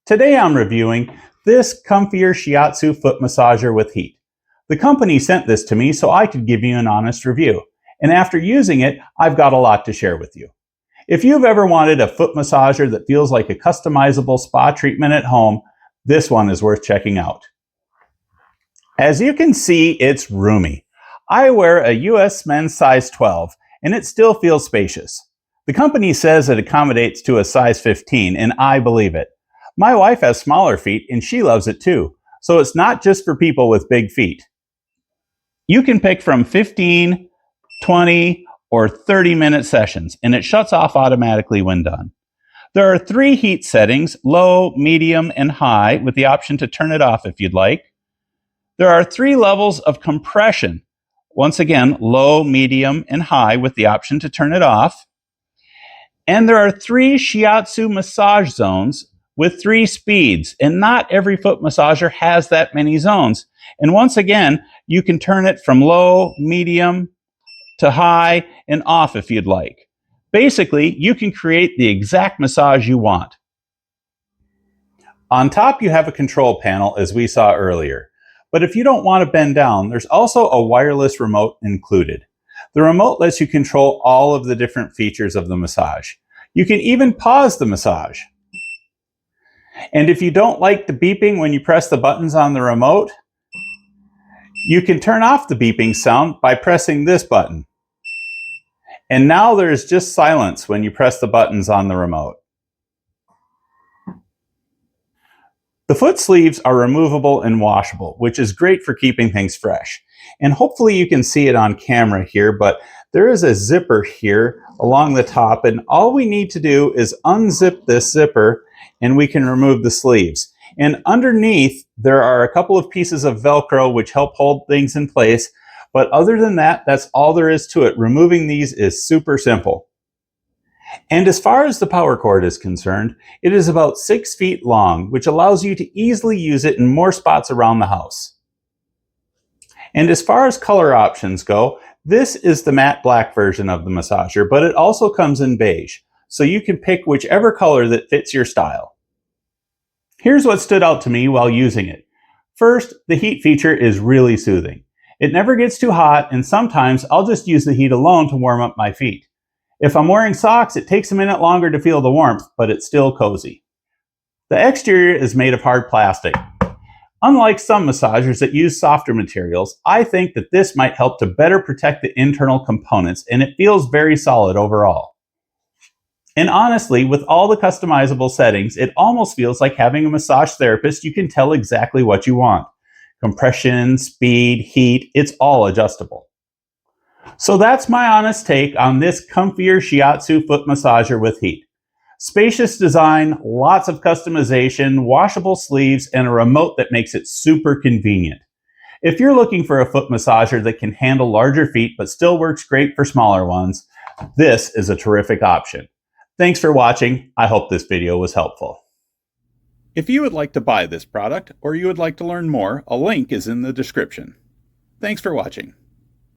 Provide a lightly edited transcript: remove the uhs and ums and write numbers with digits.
Today I'm reviewing this Comfier Shiatsu Foot Massager with heat. The company sent this to me so I could give you an honest review. And after using it, I've got a lot to share with you. If you've ever wanted a foot massager that feels like a customizable spa treatment at home, this one is worth checking out. As you can see, it's roomy. I wear a US men's size 12, and it still feels spacious. The company says it accommodates to a size 15, and I believe it. My wife has smaller feet, and she loves it too, so it's not just for people with big feet. You can pick from 15, 20, or 30-minute sessions, and it shuts off automatically when done. There are 3 heat settings, low, medium, and high, with the option to turn it off if you'd like. There are 3 levels of compression. Once again, low, medium, and high, with the option to turn it off. And there are 3 shiatsu massage zones with 3 speeds, and not every foot massager has that many zones. And once again, you can turn it from low, medium, to high, and off if you'd like. Basically, you can create the exact massage you want. On top, you have a control panel, as we saw earlier. But if you don't want to bend down, there's also a wireless remote included. The remote lets you control all of the different features of the massage. You can even pause the massage. And if you don't like the beeping when you press the buttons on the remote, you can turn off the beeping sound by pressing this button. And now there's just silence when you press the buttons on the remote. The foot sleeves are removable and washable, which is great for keeping things fresh. And hopefully you can see it on camera here, but there is a zipper here along the top, and all we need to do is unzip this zipper and we can remove the sleeves. And underneath, there are a couple of pieces of Velcro which help hold things in place. But other than that, that's all there is to it. Removing these is super simple. And as far as the power cord is concerned, it is about 6 feet long, which allows you to easily use it in more spots around the house. And as far as color options go, this is the matte black version of the massager, but it also comes in beige, so you can pick whichever color that fits your style. Here's what stood out to me while using it. First, the heat feature is really soothing. It never gets too hot, and sometimes I'll just use the heat alone to warm up my feet. If I'm wearing socks, it takes a minute longer to feel the warmth, but it's still cozy. The exterior is made of hard plastic. Unlike some massagers that use softer materials, I think that this might help to better protect the internal components, and it feels very solid overall. And honestly, with all the customizable settings, it almost feels like having a massage therapist. You can tell exactly what you want. Compression, speed, heat, it's all adjustable. So that's my honest take on this Comfier Shiatsu Foot Massager with heat. Spacious design, lots of customization, washable sleeves, and a remote that makes it super convenient. If you're looking for a foot massager that can handle larger feet but still works great for smaller ones, this is a terrific option. Thanks for watching. I hope this video was helpful. If you would like to buy this product or you would like to learn more, a link is in the description. Thanks for watching.